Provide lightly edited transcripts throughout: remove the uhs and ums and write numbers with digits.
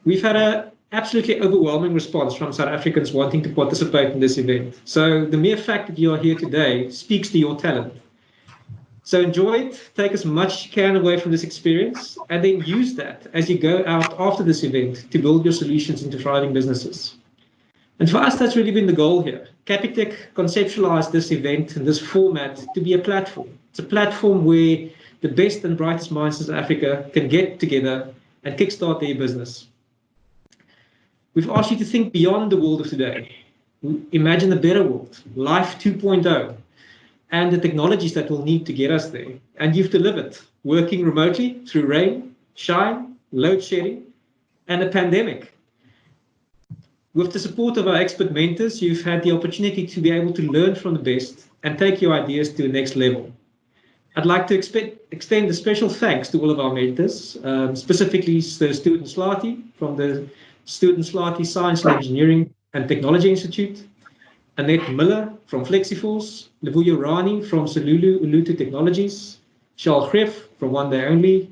We've had an absolutely overwhelming response from South Africans wanting to participate in this event. So the mere fact that you are here today speaks to your talent. So enjoy it, take as much as you can away from this experience, and then use that as you go out after this event to build your solutions into thriving businesses. And for us, that's really been the goal here. Capitec conceptualized this event and this format to be a platform. It's a platform where the best and brightest minds in South Africa can get together and kickstart their business. We've asked you to think beyond the world of today. Imagine a better world, Life 2.0, and the technologies that we'll need to get us there. And you've delivered, working remotely through rain, shine, load shedding, and a pandemic. With the support of our expert mentors, you've had the opportunity to be able to learn from the best and take your ideas to the next level. I'd like to extend a special thanks to all of our mentors, specifically the Student Slati from the Student Slati Science and Engineering and Technology Institute, Annette Miller from Flexiforce, Levuyo Rani from Salulu Ulutu Technologies, Charles Greff from One Day Only,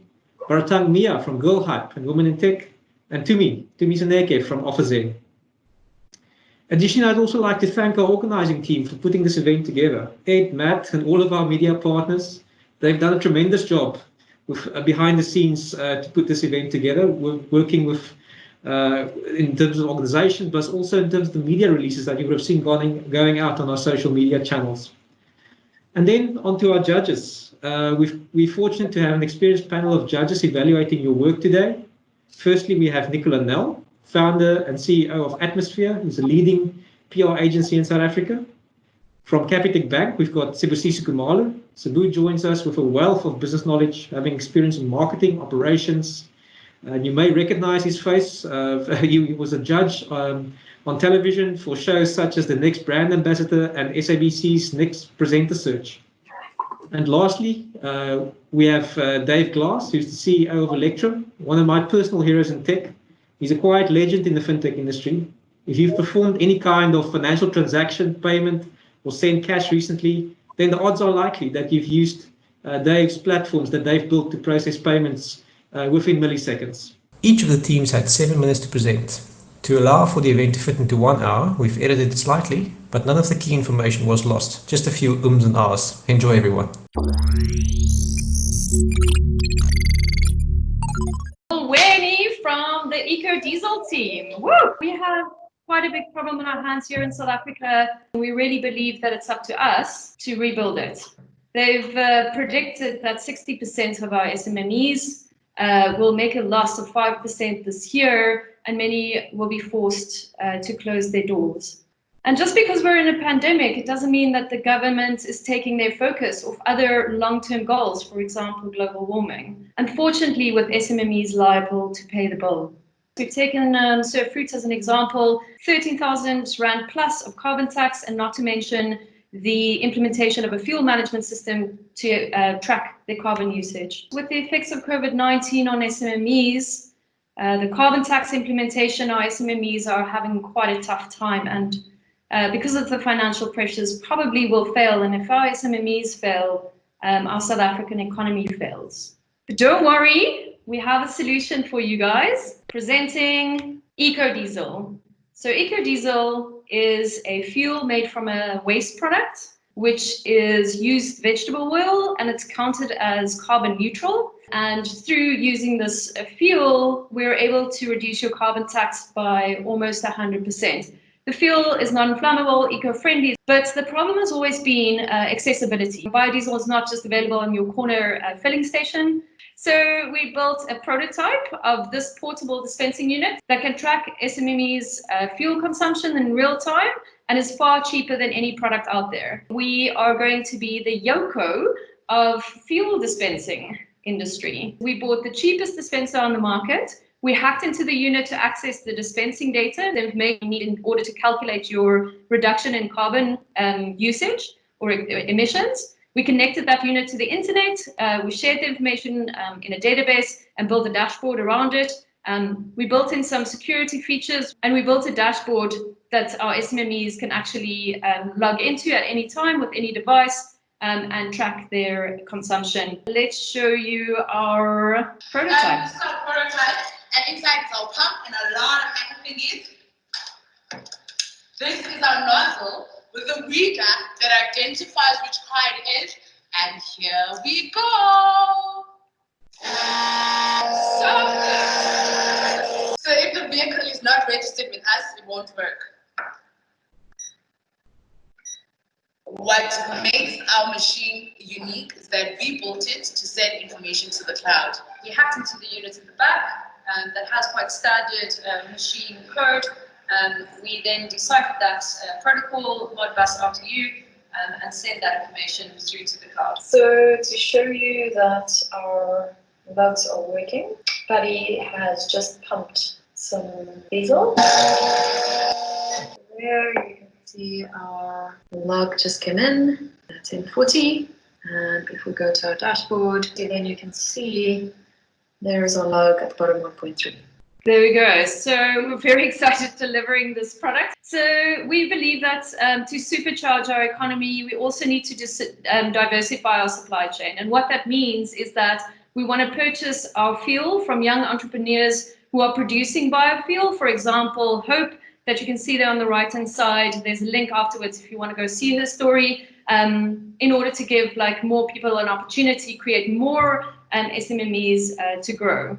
Baratang Mia from Girl Hype and Women in Tech, and Tumi Saneke from OfferZen. Additionally, I'd also like to thank our organizing team for putting this event together. Ed, Matt, and all of our media partners. They've done a tremendous job with, behind the scenes to put this event together. We're working with in terms of organization, but also in terms of the media releases that you would have seen going out on our social media channels. And then onto our judges. We're fortunate to have an experienced panel of judges evaluating your work today. Firstly, we have Nicola Nell, founder and CEO of Atmosphere, who's a leading PR agency in South Africa. From Capitec Bank, we've got Sibusiso Kumalo. Sibu joins us with a wealth of business knowledge, having experience in marketing, operations. You may recognize his face. He was a judge on television for shows such as The Next Brand Ambassador and SABC's Next Presenter Search. And lastly, we have Dave Glass, who's the CEO of Electrum, one of my personal heroes in tech. He's a quiet legend in the fintech industry. If you've performed any kind of financial transaction, payment, or sent cash recently, then the odds are likely that you've used Dave's platforms that they've built to process payments within milliseconds. Each of the teams had 7 minutes to present. To allow for the event to fit into 1 hour, we've edited it slightly, but none of the key information was lost. Just a few ums and ahs. Enjoy, everyone. Winnie from the Ecodiesel team. Woo! We have quite a big problem on our hands here in South Africa. We really believe that it's up to us to rebuild it. They've predicted that 60% of our SMMEs will make a loss of 5% this year, and many will be forced to close their doors. And just because we're in a pandemic, it doesn't mean that the government is taking their focus off other long-term goals, for example, global warming. Unfortunately, with SMMEs liable to pay the bill. We've taken Surf Fruits as an example, 13,000 Rand plus of carbon tax, and not to mention the implementation of a fuel management system to track their carbon usage. With the effects of COVID-19 on SMMEs, the carbon tax implementation, our SMMEs are having quite a tough time, and because of the financial pressures, probably will fail. And if our SMMEs fail, our South African economy fails. But don't worry, we have a solution for you guys. Presenting Ecodiesel. So Ecodiesel is a fuel made from a waste product, which is used vegetable oil, and it's counted as carbon neutral. And through using this fuel, we're able to reduce your carbon tax by almost 100%. The fuel is non-flammable, eco-friendly, but the problem has always been accessibility. Biodiesel is not just available on your corner filling station. So we built a prototype of this portable dispensing unit that can track SMME's fuel consumption in real time and is far cheaper than any product out there. We are going to be the Yoko of fuel dispensing industry. We bought the cheapest dispenser on the market. We hacked into the unit to access the dispensing data, the information you need in order to calculate your reduction in carbon usage or emissions. We connected that unit to the internet. We shared the information in a database and built a dashboard around it. We built in some security features, and we built a dashboard that our SMMEs can actually log into at any time with any device and track their consumption. Let's show you our prototype. and inside is our pump and a lot of metal thingies. This is our nozzle with a reader that identifies which car it is, and here we go. So good. So if the vehicle is not registered with us, it won't work. What makes our machine unique is that we built it to send information to the cloud. We hacked into the unit in the back that has quite standard machine code. We then deciphered that protocol, Modbus RTU, and send that information through to the cloud. So to show you that our lugs are working, Patty has just pumped some diesel. There you can see our lug just came in at 1040. And if we go to our dashboard, then you can see there's our lug at the bottom 1.3. There we go. So we're very excited delivering this product. So we believe that to supercharge our economy, we also need to diversify our supply chain. And what that means is that we want to purchase our fuel from young entrepreneurs who are producing biofuel. For example, Hope, that you can see there on the right-hand side. There's a link afterwards if you want to go see the story. In order to give more people an opportunity, create more SMMEs to grow.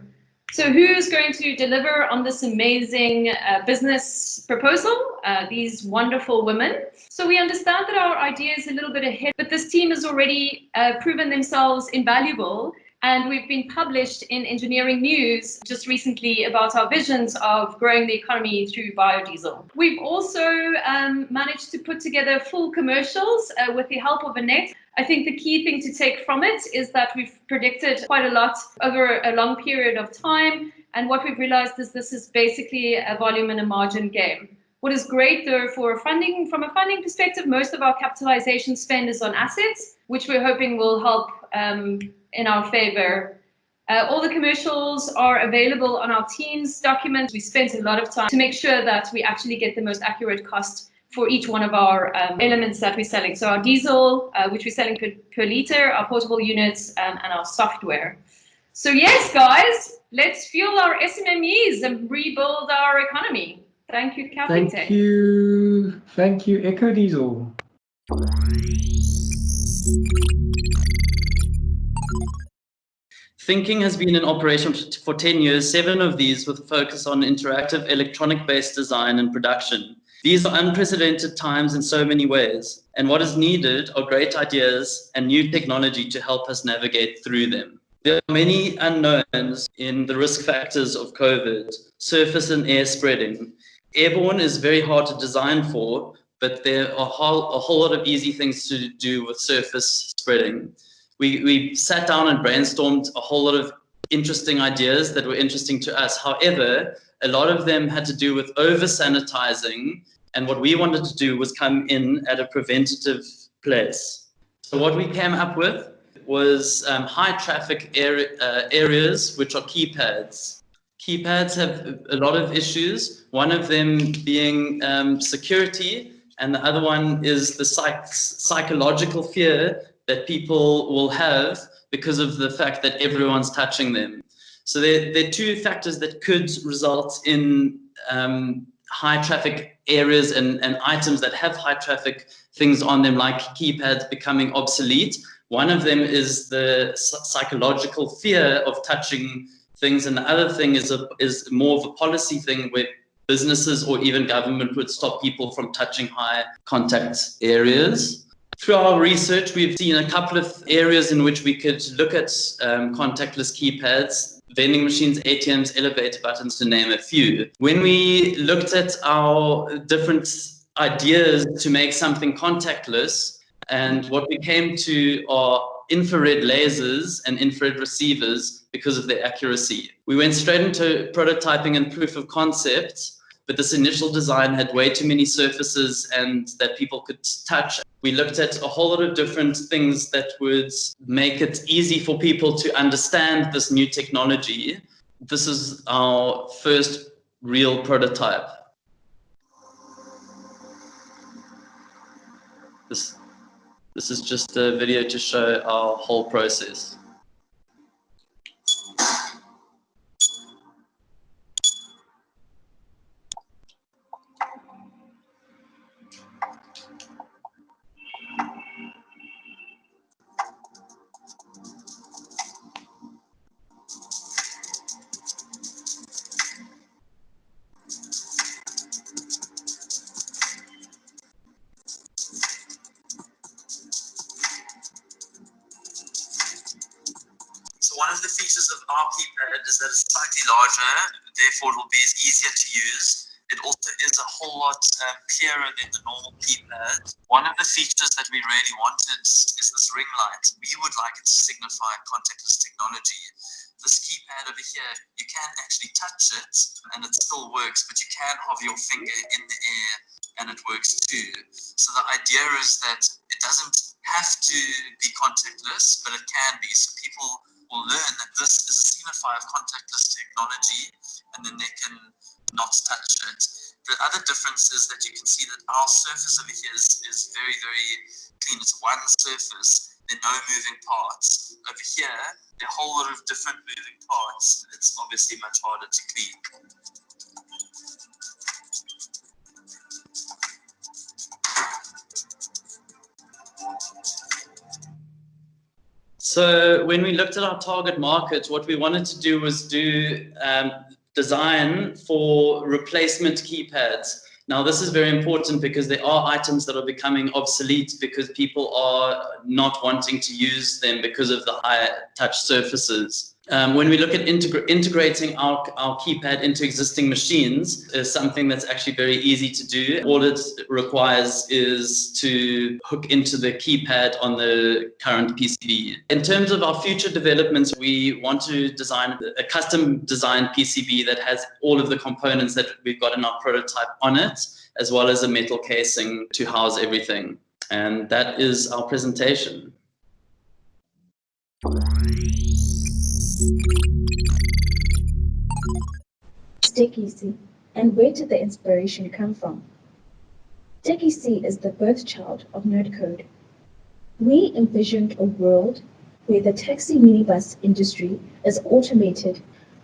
So who's going to deliver on this amazing business proposal? These wonderful women. So we understand that our idea is a little bit ahead, but this team has already proven themselves invaluable. And we've been published in Engineering News just recently about our visions of growing the economy through biodiesel. We've also managed to put together full commercials with the help of Annette. I think the key thing to take from it is that we've predicted quite a lot over a long period of time. And what we've realized is this is basically a volume and a margin game. What is great though from a funding perspective, most of our capitalization spend is on assets, which we're hoping will help in our favor. All the commercials are available on our team's documents. We spent a lot of time to make sure that we actually get the most accurate cost for each one of our elements that we're selling. So our diesel, which we're selling per liter, our portable units, and our software. So yes, guys, let's fuel our SMMEs and rebuild our economy. Thank you, Capitec. Thank you, Ecodiesel. Thinking has been in operation for 10 years, 7 of these with a focus on interactive electronic-based design and production. These are unprecedented times in so many ways, and what is needed are great ideas and new technology to help us navigate through them. There are many unknowns in the risk factors of COVID, surface and air spreading. Airborne is very hard to design for, but there are a whole lot of easy things to do with surface spreading. We sat down and brainstormed a whole lot of interesting ideas that were interesting to us. However, a lot of them had to do with over-sanitizing, and what we wanted to do was come in at a preventative place. So what we came up with was high traffic areas, which are keypads. Keypads have a lot of issues, one of them being security, and the other one is the psychological fear that people will have because of the fact that everyone's touching them. So there are 2 factors that could result in high traffic areas and items that have high traffic things on them, like keypads, becoming obsolete. One of them is the psychological fear of touching things, and the other thing is more of a policy thing where businesses or even government would stop people from touching high contact areas. Through our research, we've seen a couple of areas in which we could look at contactless keypads, vending machines, ATMs, elevator buttons, to name a few. When we looked at our different ideas to make something contactless, and what we came to are infrared lasers and infrared receivers because of their accuracy. We went straight into prototyping and proof of concept, but this initial design had way too many surfaces and that people could touch. We looked at a whole lot of different things that would make it easy for people to understand this new technology. This is our first real prototype. This is just a video to show our whole process. one of the features of our keypad is that it's slightly larger, therefore it will be easier to use. It also is a whole lot clearer than the normal keypad. One of the features that we really wanted is this ring light. We would like it to signify contactless technology. This keypad over here, you can actually touch it and it still works, but you can hover your finger in the air and it works too. So the idea is that it doesn't have to be contactless, but it can be. So people will learn that this is a signifier of contactless technology, and then they can not touch it. The other difference is that you can see that our surface over here is very, very clean. It's one surface. There are no moving parts. Over here, there are a whole lot of different moving parts. It's obviously much harder to clean. So when we looked at our target market, what we wanted to do was do design for replacement keypads. Now, this is very important because there are items that are becoming obsolete because people are not wanting to use them because of the high touch surfaces. When we look at integrating our keypad into existing machines, is something that's actually very easy to do. All it requires is to hook into the keypad on the current PCB. In terms of our future developments, we want to design a custom designed PCB that has all of the components that we've got in our prototype on it, as well as a metal casing to house everything. And that is our presentation. Ecodiesel, and where did the inspiration come from? Ecodiesel is the birth child of nerd code. We envisioned a world where the taxi minibus industry is automated.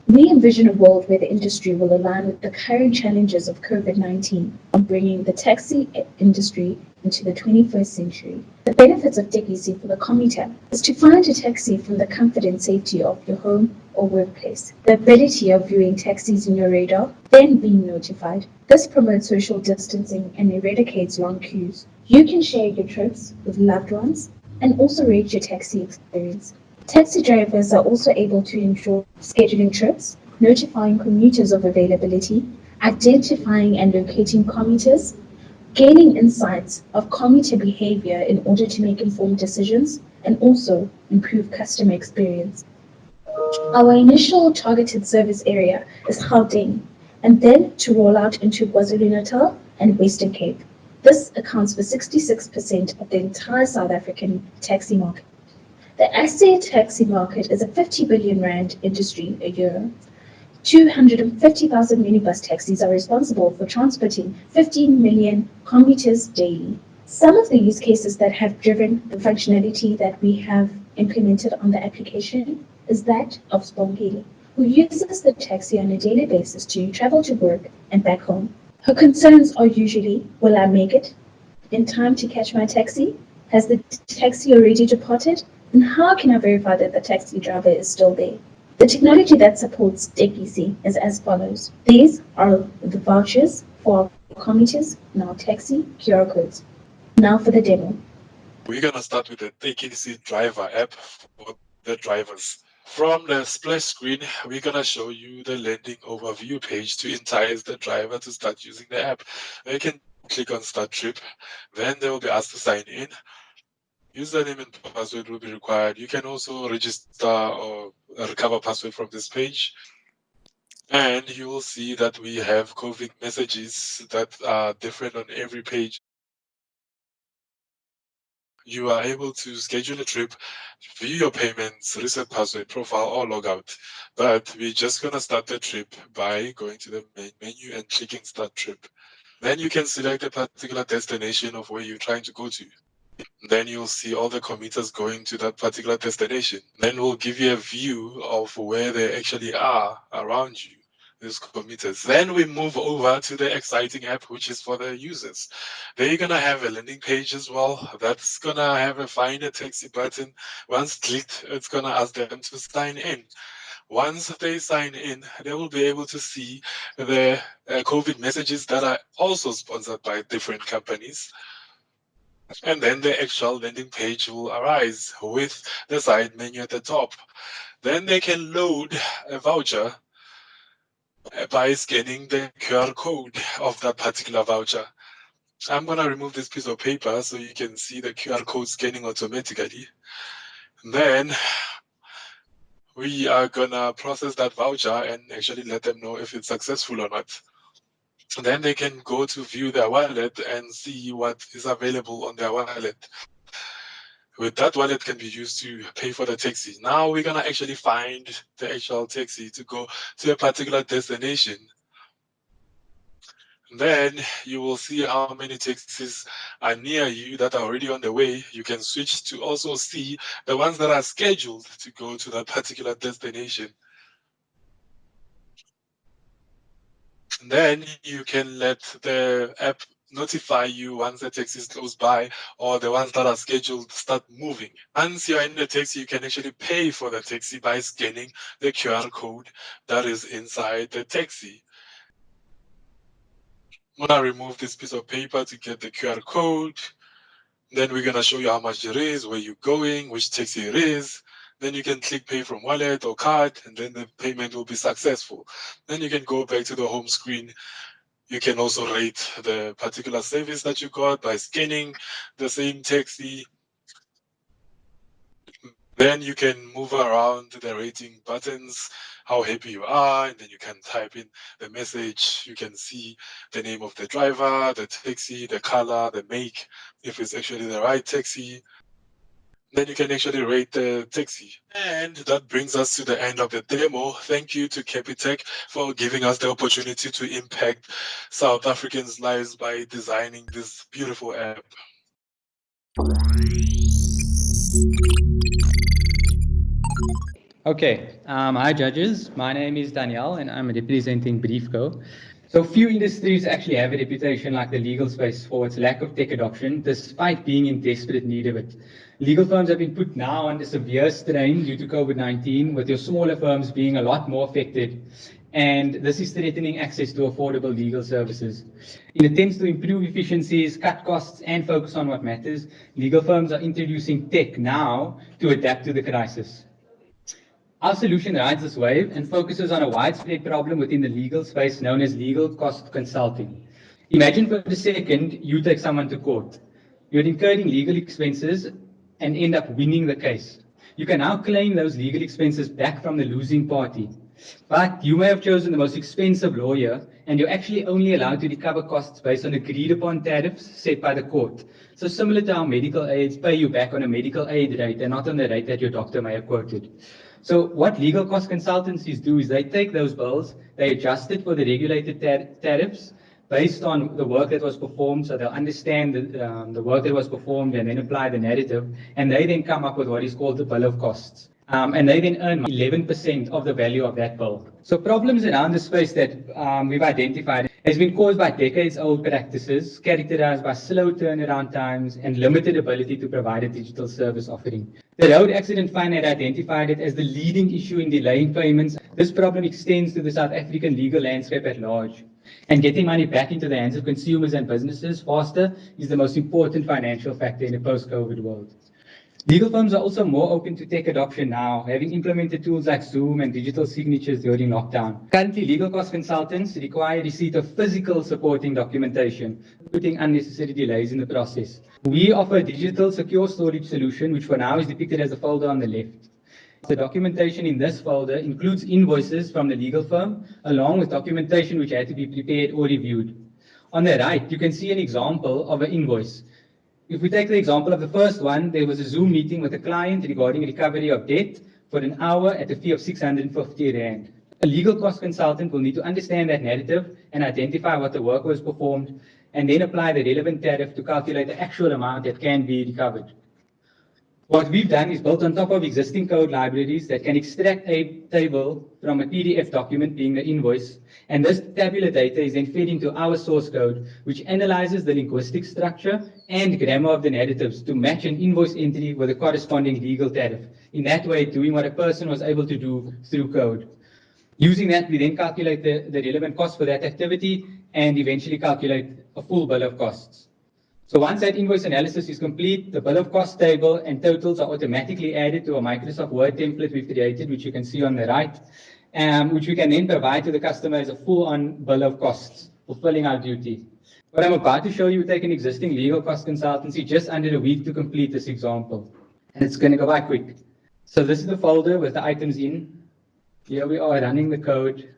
We envision a world where the industry will align with the current challenges of COVID-19 on bringing the taxi industry into the 21st century. The benefits of Ecodiesel for the commuter is to find a taxi from the comfort and safety of your home or workplace. The ability of viewing taxis in your radar, then being notified. This promotes social distancing and eradicates long queues. You can share your trips with loved ones and also rate your taxi experience. Taxi drivers are also able to ensure scheduling trips, notifying commuters of availability, identifying and locating commuters, gaining insights of commuter behavior in order to make informed decisions, and also improve customer experience. Our initial targeted service area is Gauteng, and then to roll out into KwaZulu-Natal and Western Cape. This accounts for 66% of the entire South African taxi market. The SA taxi market is a 50 billion rand industry a year. 250,000 minibus taxis are responsible for transporting 15 million commuters daily. Some of the use cases that have driven the functionality that we have implemented on the application is that of Spongile, who uses the taxi on a daily basis to travel to work and back home. Her concerns are usually, will I make it in time to catch my taxi? Has the taxi already departed? And how can I verify that the taxi driver is still there? The technology that supports Ecodiesel is as follows. These are the vouchers for commuters in our taxi QR codes. Now for the demo. We're going to start with the Ecodiesel driver app for the drivers. From the splash screen, we're going to show you the landing overview page to entice the driver to start using the app. They can click on Start Trip, then they will be asked to sign in. Username and password will be required. You can also register or recover password from this page. And you will see that we have COVID messages that are different on every page. You are able to schedule a trip, view your payments, reset password, profile, or log out. But we're just going to start the trip by going to the main menu and clicking Start Trip. Then you can select a particular destination of where you're trying to go to. Then you'll see all the commuters going to that particular destination. Then we'll give you a view of where they actually are around you, these commuters. Then we move over to the exciting app, which is for the users. They're going to have a landing page as well. That's going to have a Find a Taxi button. Once clicked, it's going to ask them to sign in. Once they sign in, they will be able to see the COVID messages that are also sponsored by different companies. And then the actual landing page will arise with the side menu at the top. Then they can load a voucher by scanning the QR code of that particular voucher. I'm going to remove this piece of paper so you can see the QR code scanning automatically. Then we are going to process that voucher and actually let them know if it's successful or not. Then they can go to view their wallet and see what is available on their wallet. With that wallet can be used to pay for the taxi. Now we're going to actually find the actual taxi to go to a particular destination. Then you will see how many taxis are near you that are already on the way. You can switch to also see the ones that are scheduled to go to that particular destination. Then you can let the app notify you once the taxi is close by or the ones that are scheduled start moving. Once you're in the taxi, you can actually pay for the taxi by scanning the QR code that is inside the taxi. I'm gonna remove this piece of paper to get the QR code. Then we're gonna show you how much it is, where you're going, which taxi it is. Then you can click pay from wallet or card, and then the payment will be successful. Then you can go back to the home screen. You can also rate the particular service that you got by scanning the same taxi. Then you can move around the rating buttons, how happy you are, and then you can type in the message. You can see the name of the driver, the taxi, the color, the make, if it's actually the right taxi. Then you can actually rate the taxi. And that brings us to the end of the demo. Thank you to Capitec for giving us the opportunity to impact South Africans' lives by designing this beautiful app. Okay, hi judges. My name is Danielle and I'm representing Briefco. So few industries actually have a reputation like the legal space for its lack of tech adoption, despite being in desperate need of it. Legal firms have been put now under severe strain due to COVID-19, with your smaller firms being a lot more affected. And this is threatening access to affordable legal services. In attempts to improve efficiencies, cut costs, and focus on what matters, legal firms are introducing tech now to adapt to the crisis. Our solution rides this wave and focuses on a widespread problem within the legal space known as legal cost consulting. Imagine for a second you take someone to court. You're incurring legal expenses and end up winning the case. You can now claim those legal expenses back from the losing party. But you may have chosen the most expensive lawyer, and you're actually only allowed to recover costs based on agreed upon tariffs set by the court. So similar to how medical aids pay you back on a medical aid rate and not on the rate that your doctor may have quoted. So what legal cost consultancies do is they take those bills, they adjust it for the regulated tariffs based on the work that was performed. So they'll understand the work that was performed and then apply the narrative, and they then come up with what is called the bill of costs. And they then earn 11% of the value of that bill. So problems around the space that we've identified has been caused by decades-old practices characterized by slow turnaround times and limited ability to provide a digital service offering. The Road Accident Fund had identified it as the leading issue in delaying payments. This problem extends to the South African legal landscape at large. And getting money back into the hands of consumers and businesses faster is the most important financial factor in a post-COVID world. Legal firms are also more open to tech adoption now, having implemented tools like Zoom and digital signatures during lockdown. Currently, legal cost consultants require receipt of physical supporting documentation, putting unnecessary delays in the process. We offer a digital secure storage solution, which for now is depicted as a folder on the left. The documentation in this folder includes invoices from the legal firm, along with documentation which had to be prepared or reviewed. On the right, you can see an example of an invoice. If we take the example of the first one, there was a Zoom meeting with a client regarding recovery of debt for an hour at a fee of 650 Rand. A legal cost consultant will need to understand that narrative and identify what the work was performed, and then apply the relevant tariff to calculate the actual amount that can be recovered. What we've done is built on top of existing code libraries that can extract a table from a PDF document, being the invoice, and this tabular data is then fed into our source code, which analyzes the linguistic structure and grammar of the narratives to match an invoice entry with a corresponding legal tariff. In that way, doing what a person was able to do through code. Using that, we then calculate the relevant cost for that activity and eventually calculate a full bill of costs. So once that invoice analysis is complete, the bill of cost table and totals are automatically added to a Microsoft Word template we've created, which you can see on the right, which we can then provide to the customer as a full-on bill of costs, fulfilling our duty. What I'm about to show you will take an existing legal cost consultancy just under a week to complete this example. And it's going to go by quick. So this is the folder with the items in. Here we are running the code.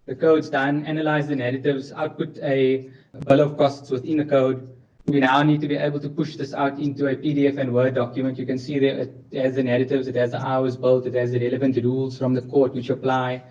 The code's done, analyze the narratives, output a bill of costs within the code. We now need to be able to push this out into a PDF and Word document. You can see there it has the narratives, it has the hours built, it has the relevant rules from the court which apply.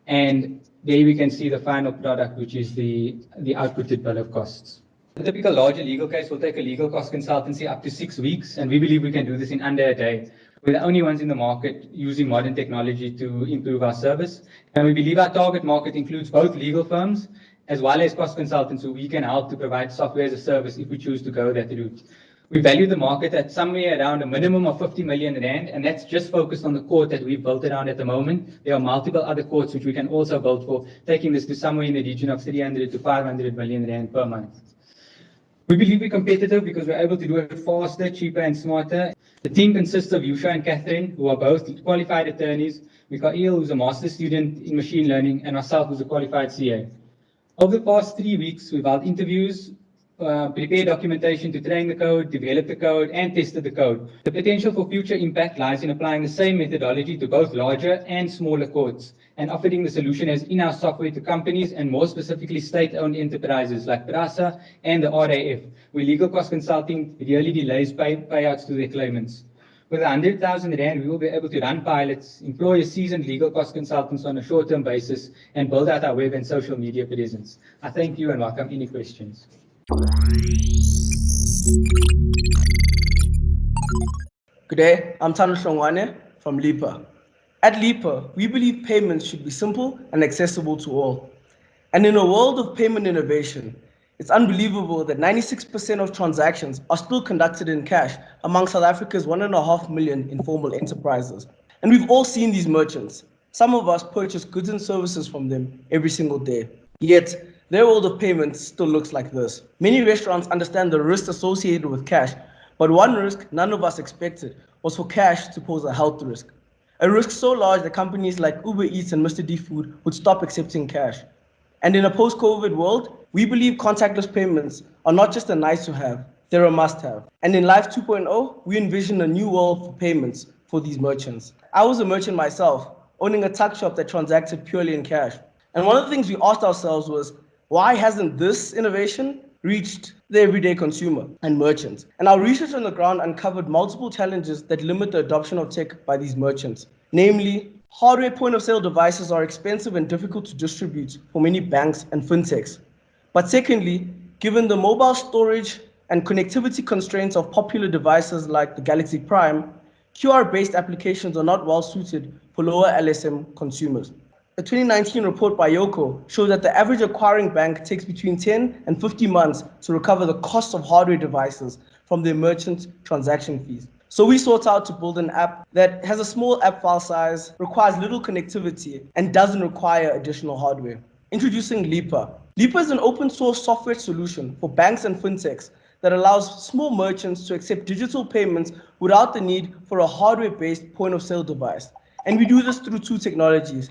And there we can see the final product, which is the outputted bill of costs. A typical larger legal case will take a legal cost consultancy up to 6 weeks, and we believe we can do this in under a day. We're the only ones in the market using modern technology to improve our service. And we believe our target market includes both legal firms as well as cost consultants who we can help to provide software as a service if we choose to go that route. We value the market at somewhere around a minimum of 50 million rand, and that's just focused on the court that we've built around at the moment. There are multiple other courts which we can also build for, taking this to somewhere in the region of 300 to 500 million rand per month. We believe we're competitive because we're able to do it faster, cheaper, and smarter. The team consists of Yusha and Catherine, who are both qualified attorneys, Mikhail, who's a master's student in machine learning, and myself, who's a qualified CA. Over the past 3 weeks, we've held interviews, prepared documentation to train the code, develop the code, and tested the code. The potential for future impact lies in applying the same methodology to both larger and smaller courts, and offering the solution as in-house software to companies and more specifically state-owned enterprises like PRASA and the RAF, where legal cost consulting really delays payouts to their claimants. With 100,000 rand, we will be able to run pilots, employ a seasoned legal cost consultants on a short-term basis, and build out our web and social media presence. I thank you and welcome any questions. Good day, I'm Tanu Shongwane from Lieber. At Lieber, we believe payments should be simple and accessible to all. And in a world of payment innovation, it's unbelievable that 96% of transactions are still conducted in cash among South Africa's 1.5 million informal enterprises. And we've all seen these merchants. Some of us purchase goods and services from them every single day. Yet, their world of payments still looks like this. Many restaurants understand the risks associated with cash, but one risk none of us expected was for cash to pose a health risk. A risk so large that companies like Uber Eats and Mr. D Food would stop accepting cash. And in a post-COVID world, we believe contactless payments are not just a nice to have, they're a must have. And in Life 2.0, we envision a new world for payments for these merchants. I was a merchant myself, owning a tuck shop that transacted purely in cash. And one of the things we asked ourselves was, why hasn't this innovation reached the everyday consumer and merchants? And our research on the ground uncovered multiple challenges that limit the adoption of tech by these merchants. Namely, hardware point-of-sale devices are expensive and difficult to distribute for many banks and fintechs. But secondly, given the mobile storage and connectivity constraints of popular devices like the Galaxy Prime, QR-based applications are not well suited for lower LSM consumers. A 2019 report by Yoko showed that the average acquiring bank takes between 10 and 50 months to recover the cost of hardware devices from their merchant transaction fees. So we sought out to build an app that has a small app file size, requires little connectivity, and doesn't require additional hardware. Introducing Lieber. Lieber is an open source software solution for banks and fintechs that allows small merchants to accept digital payments without the need for a hardware-based point-of-sale device. And we do this through two technologies.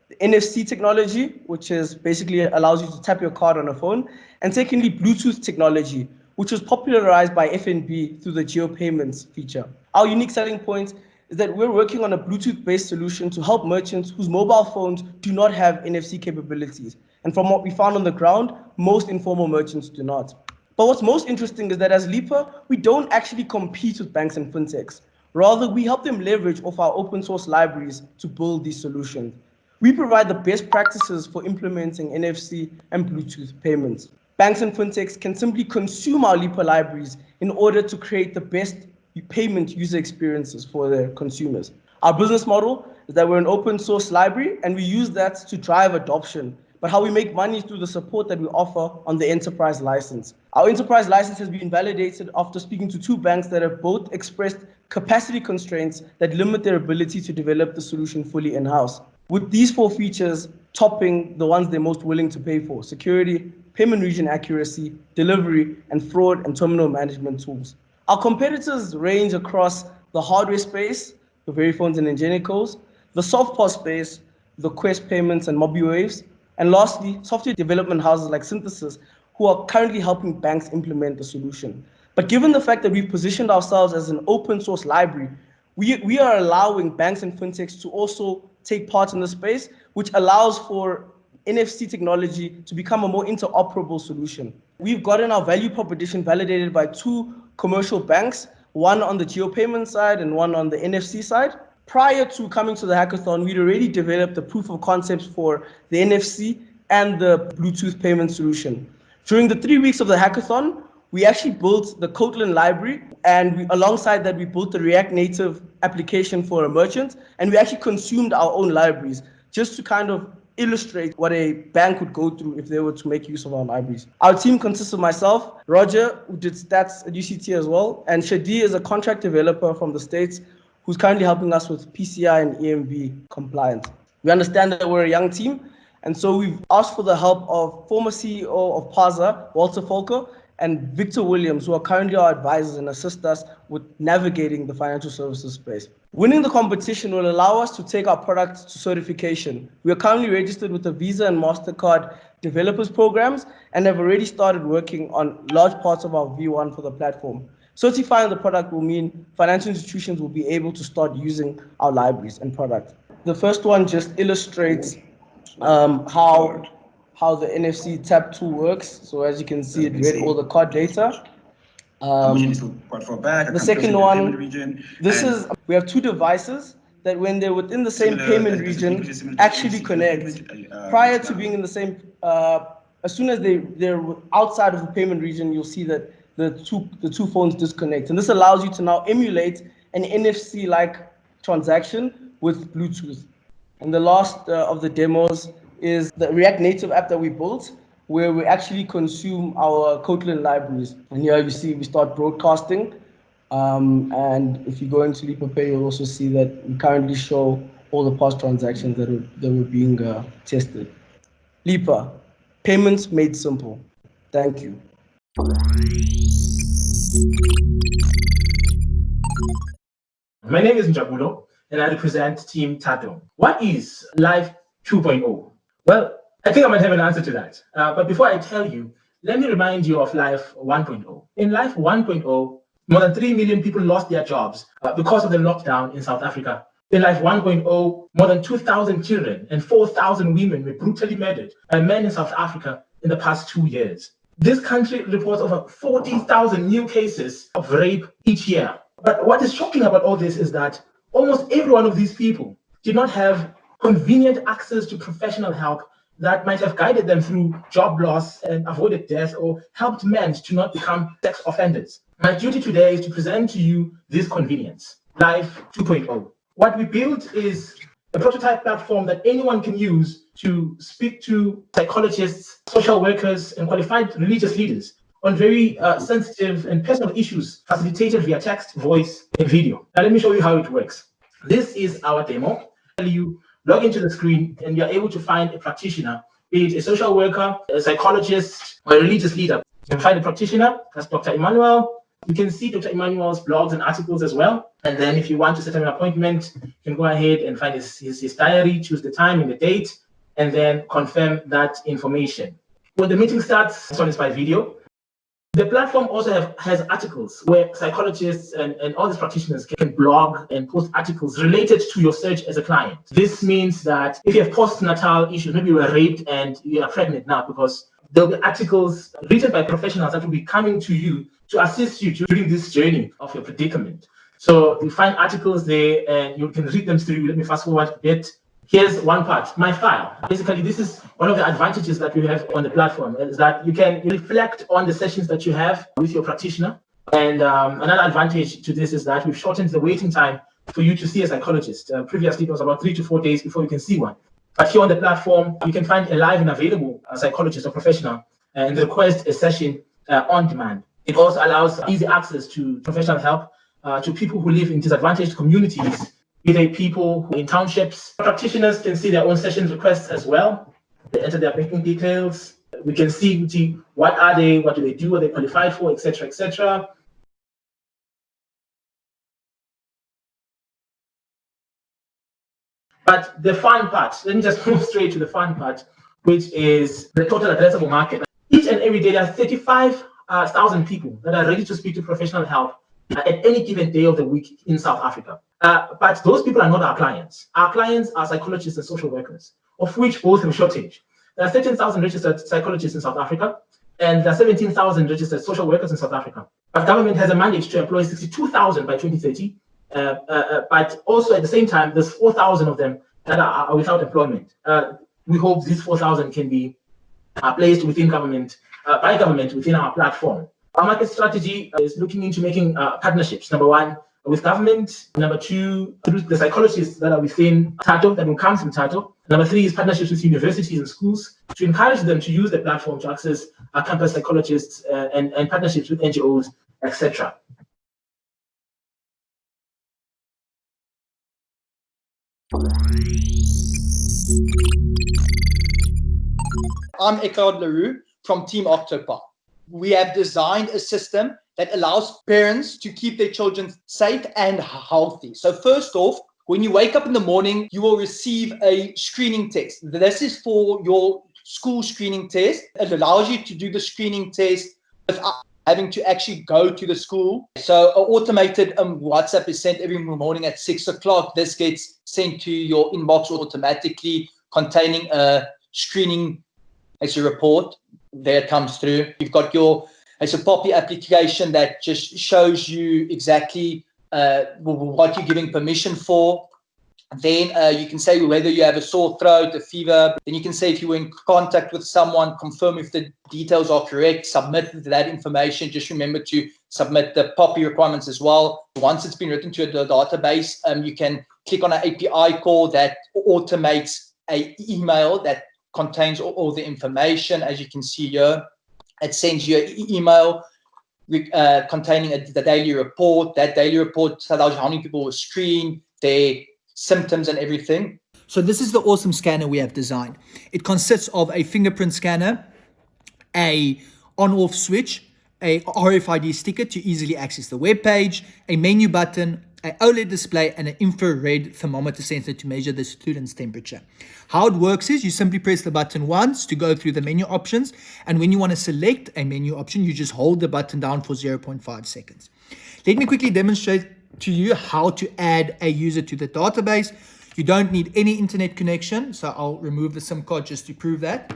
The NFC technology, which is basically allows you to tap your card on a phone, and secondly, Bluetooth technology, which was popularized by FNB through the Geo Payments feature. Our unique selling point is that we're working on a Bluetooth-based solution to help merchants whose mobile phones do not have NFC capabilities. And from what we found on the ground, most informal merchants do not. But what's most interesting is that as Lieber, we don't actually compete with banks and fintechs. Rather, we help them leverage off our open source libraries to build these solutions. We provide the best practices for implementing NFC and Bluetooth payments. Banks and fintechs can simply consume our Lieber libraries in order to create the best payment user experiences for their consumers. Our business model is that we're an open source library and we use that to drive adoption. But how we make money is through the support that we offer on the enterprise license. Our enterprise license has been validated after speaking to 2 banks that have both expressed capacity constraints that limit their ability to develop the solution fully in-house. With these 4 features topping the ones they're most willing to pay for: security, payment region accuracy, delivery, and fraud and terminal management tools. Our competitors range across the hardware space, the Veriphones and Ingenicos, the software space, the Quest Payments and MobiWaves, and lastly, software development houses like Synthesis, who are currently helping banks implement the solution. But given the fact that we've positioned ourselves as an open source library, we are allowing banks and fintechs to also take part in the space, which allows for NFC technology to become a more interoperable solution. We've gotten our value proposition validated by 2 commercial banks, one on the GeoPayment side and one on the NFC side. Prior to coming to the hackathon, we'd already developed the proof of concepts for the NFC and the Bluetooth payment solution. During the 3 weeks of the hackathon, we actually built the Kotlin library, and alongside that, we built the React Native application for a merchant, and we actually consumed our own libraries just to kind of illustrate what a bank would go through if they were to make use of our libraries. Our team consists of myself, Roger, who did stats at UCT as well, and Shadi is a contract developer from the States who's currently helping us with PCI and EMV compliance. We understand that we're a young team, and so we've asked for the help of former CEO of Paza, Walter Folker, and Victor Williams, who are currently our advisors and assist us with navigating the financial services space. Winning the competition will allow us to take our product to certification. We are currently registered with the Visa and MasterCard developers programs and have already started working on large parts of our V1 for the platform. Certifying the product will mean financial institutions will be able to start using our libraries and products. The first one just illustrates how the NFC tap tool works. So as you can see, it read all the card data. The second one, we have 2 devices that when they're within the same payment region, actually connect. Prior to being in the same, as soon as they're outside of the payment region, you'll see that the two phones disconnect. And this allows you to now emulate an NFC-like transaction with Bluetooth. And the last of the demos is the React Native app that we built, where we actually consume our Kotlin libraries. And here you see we start broadcasting. And if you go into Lieber Pay, you'll also see that we currently show all the past transactions that were being tested. Lieber, payments made simple. Thank you. My name is Njabulo, and I represent Team Tato. What is Life 2.0? Well, I think I might have an answer to that. But before I tell you, let me remind you of Life 1.0. In Life 1.0, more than 3 million people lost their jobs because of the lockdown in South Africa. In Life 1.0, more than 2,000 children and 4,000 women were brutally murdered by men in South Africa in the past 2 years. This country reports over 40,000 new cases of rape each year. But what is shocking about all this is that almost every one of these people did not have convenient access to professional help that might have guided them through job loss and avoided death or helped men to not become sex offenders. My duty today is to present to you this convenience, Life 2.0. What we built is a prototype platform that anyone can use to speak to psychologists, social workers, and qualified religious leaders on very sensitive and personal issues, facilitated via text, voice, and video. Now let me show you how it works. This is our demo. You log into the screen and you're able to find a practitioner, be it a social worker, a psychologist, or a religious leader. You can find a practitioner, that's Dr. Emmanuel. You can see Dr. Emmanuel's blogs and articles as well. And then if you want to set up an appointment, you can go ahead and find his diary, choose the time and the date, and then confirm that information. When the meeting starts, this one is by video. The platform also has articles where psychologists and all these practitioners can blog and post articles related to your search as a client. This means that if you have postnatal issues, maybe you were raped and you are pregnant now, because there'll be articles written by professionals that will be coming to you to assist you during this journey of your predicament. So you find articles there and you can read them through. Let me fast forward a bit. Here's one part, my file. Basically, this is one of the advantages that we have on the platform, is that you can reflect on the sessions that you have with your practitioner. And another advantage to this is that we've shortened the waiting time for you to see a psychologist. Previously, it was about 3 to 4 days before you can see one. But here on the platform, you can find a live and available psychologist or professional and request a session on demand. It also allows easy access to professional help to people who live in disadvantaged communities, be they people in townships. Practitioners can see their own session requests as well. They enter their banking details, We can see what are they, what do they do, what they qualified for, etc., etc. But the fun part, let me just move straight to the fun part, which is the total addressable market. Each and every day, there are 35,000 people that are ready to speak to professional help at any given day of the week in South Africa. But those people are not our clients. Our clients are psychologists and social workers, of which both have a shortage. There are 13,000 registered psychologists in South Africa, and there are 17,000 registered social workers in South Africa. But government has a mandate to employ 62,000 by 2030. But also at the same time, there's 4,000 of them that are without employment. We hope these 4,000 can be placed within government, by government within our platform. Our market strategy is looking into making partnerships. Number one, with government. Number two, through the psychologists that are within TATO, that will come from TATO. Number three is partnerships with universities and schools to encourage them to use the platform to access campus psychologists and partnerships with NGOs, etc. I'm Eckhard Leroux from Team Octopi. We have designed a system that allows parents to keep their children safe and healthy. So first off, when you wake up in the morning, you will receive a screening test. This is for your school screening test. It allows you to do the screening test without having to actually go to the school. So an automated WhatsApp is sent every morning at 6 o'clock. This gets sent to your inbox automatically, containing a screening as a report. There it comes through. You've got your Octopi application that just shows you exactly what you're giving permission for. Then you can say whether you have a sore throat, a fever. Then you can say if you were in contact with someone, confirm if the details are correct, submit that information. Just remember to submit the POPI requirements as well. Once it's been written to the database, you can click on an API call that automates an email that contains all the information. As you can see here, it sends you an email containing the daily report. That daily report tells you how many people were screened, their symptoms and everything. So this is the awesome scanner we have designed. It consists of a fingerprint scanner, a on-off switch, a RFID sticker to easily access the web page, a menu button, an OLED display, and an infrared thermometer sensor to measure the student's temperature. How it works is you simply press the button once to go through the menu options, and when you want to select a menu option, you just hold the button down for 0.5 seconds. Let me quickly demonstrate to you how to add a user to the database. You don't need any internet connection, so I'll remove the SIM card just to prove that.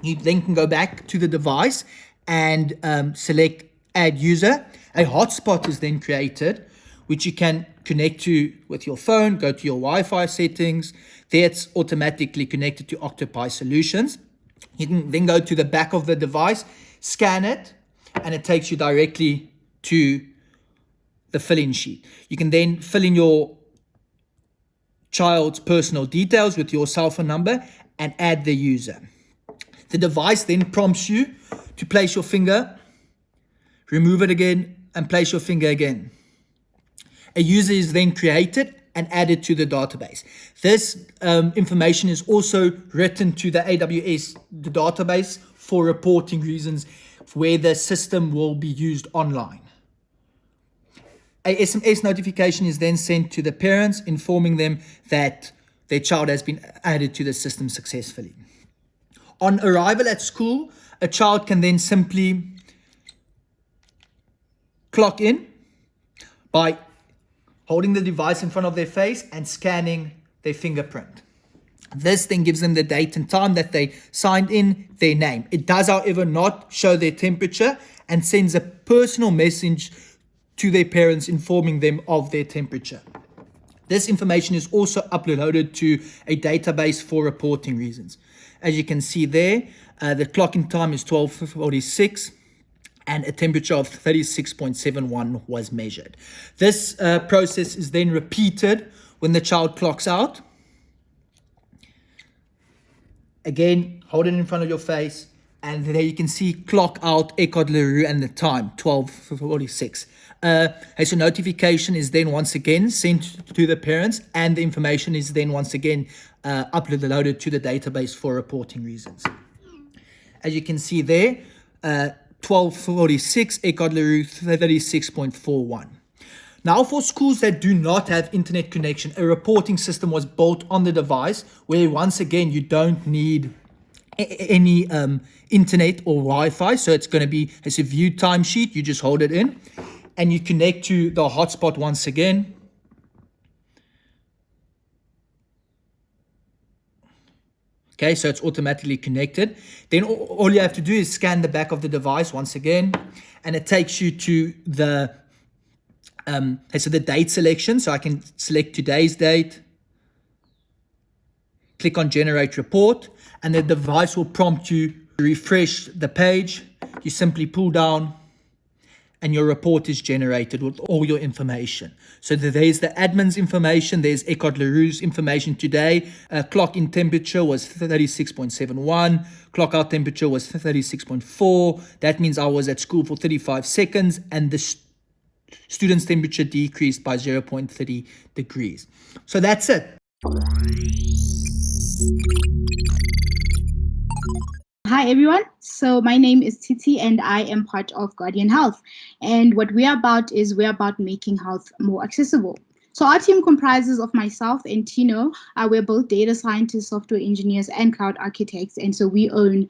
You then can go back to the device and select add user. A hotspot is then created, which you can connect to with your phone. Go to your Wi-Fi settings. There it's automatically connected to Octopi solutions. You can then go to the back of the device, scan it, and it takes you directly to the fill-in sheet. You can then fill in your child's personal details with your cell phone number and add the user. The device then prompts you to place your finger, remove it again, and place your finger again. A user is then created and added to the database. This information is also written to the AWS the database for reporting reasons, where the system will be used online. A SMS notification is then sent to the parents, informing them that their child has been added to the system successfully. On arrival at school, a child can then simply clock in by holding the device in front of their face and scanning their fingerprint. This then gives them the date and time that they signed in, their name. It does, however, not show their temperature and sends a personal message to their parents informing them of their temperature. This information is also uploaded to a database for reporting reasons. As you can see there, the clocking time is 12:46. And a temperature of 36.71 was measured. This process is then repeated when the child clocks out. Again, hold it in front of your face, and there you can see clock out Eckhard Leroux and the time, 12:46. So notification is then once again sent to the parents, and the information is then once again uploaded to the database for reporting reasons. as you can see there, 1246, Ecod Leroux 36.41. Now, for schools that do not have internet connection, a reporting system was built on the device where, once again, you don't need any internet or Wi-Fi. So it's going to be, as a view timesheet, you just hold it in and you connect to the hotspot once again. Okay, so it's automatically connected. Then all you have to do is scan the back of the device once again, and it takes you to the so the date selection. So I can select today's date, click on generate report, and the device will prompt you to refresh the page. You simply pull down and your report is generated with all your information. So there's the admin's information, there's Ecod Leroux's information today. Clock in temperature was 36.71, clock out temperature was 36.4. That means I was at school for 35 seconds and the student's temperature decreased by 0.30 degrees. So that's it. Hi everyone, so my name is Titi and I am part of Guardian Health, and what we're about is we're about making health more accessible. So our team comprises of myself and Tino. We're both data scientists, software engineers and cloud architects, and so we own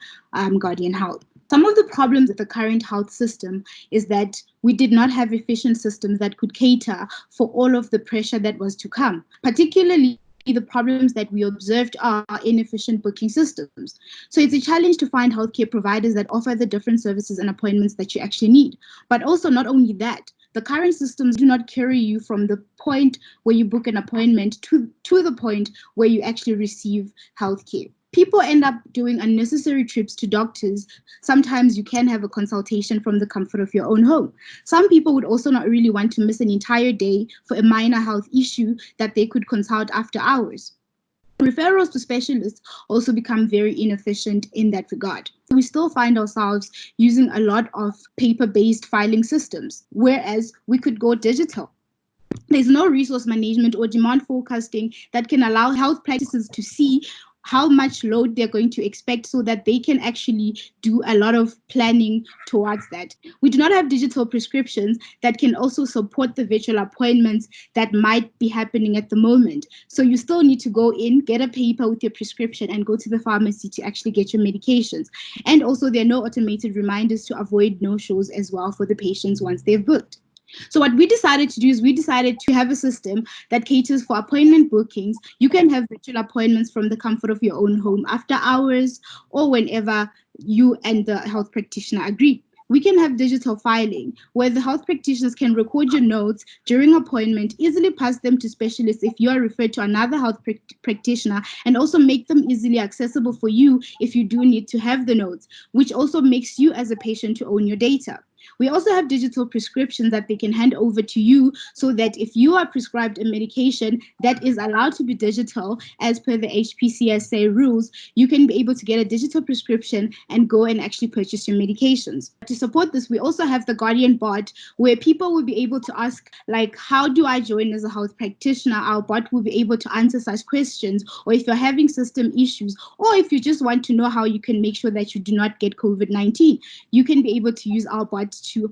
Guardian Health. Some of the problems with the current health system is that we did not have efficient systems that could cater for all of the pressure that was to come, particularly the problems that we observed are inefficient booking systems. So it's a challenge to find healthcare providers that offer the different services and appointments that you actually need. But also, not only that, the current systems do not carry you from the point where you book an appointment to the point where you actually receive healthcare. People end up doing unnecessary trips to doctors. Sometimes you can have a consultation from the comfort of your own home. Some people would also not really want to miss an entire day for a minor health issue that they could consult after hours. Referrals to specialists also become very inefficient in that regard. We still find ourselves using a lot of paper-based filing systems, whereas we could go digital. There's no resource management or demand forecasting that can allow health practices to see how much load they're going to expect so that they can actually do a lot of planning towards that. We do not have digital prescriptions that can also support the virtual appointments that might be happening at the moment. So you still need to go in, get a paper with your prescription and go to the pharmacy to actually get your medications. And also there are no automated reminders to avoid no-shows as well for the patients once they've booked. So what we decided to do is we decided to have a system that caters for appointment bookings. You can have virtual appointments from the comfort of your own home after hours or whenever you and the health practitioner agree. We can have digital filing where the health practitioners can record your notes during appointment, easily pass them to specialists if you are referred to another health practitioner, and also make them easily accessible for you if you do need to have the notes, which also makes you as a patient to own your data. We also have digital prescriptions that they can hand over to you so that if you are prescribed a medication that is allowed to be digital as per the HPCSA rules, you can be able to get a digital prescription and go and actually purchase your medications. To support this, we also have the Guardian bot where people will be able to ask, like, how do I join as a health practitioner? Our bot will be able to answer such questions, or if you're having system issues, or if you just want to know how you can make sure that you do not get COVID-19, you can be able to use our bot to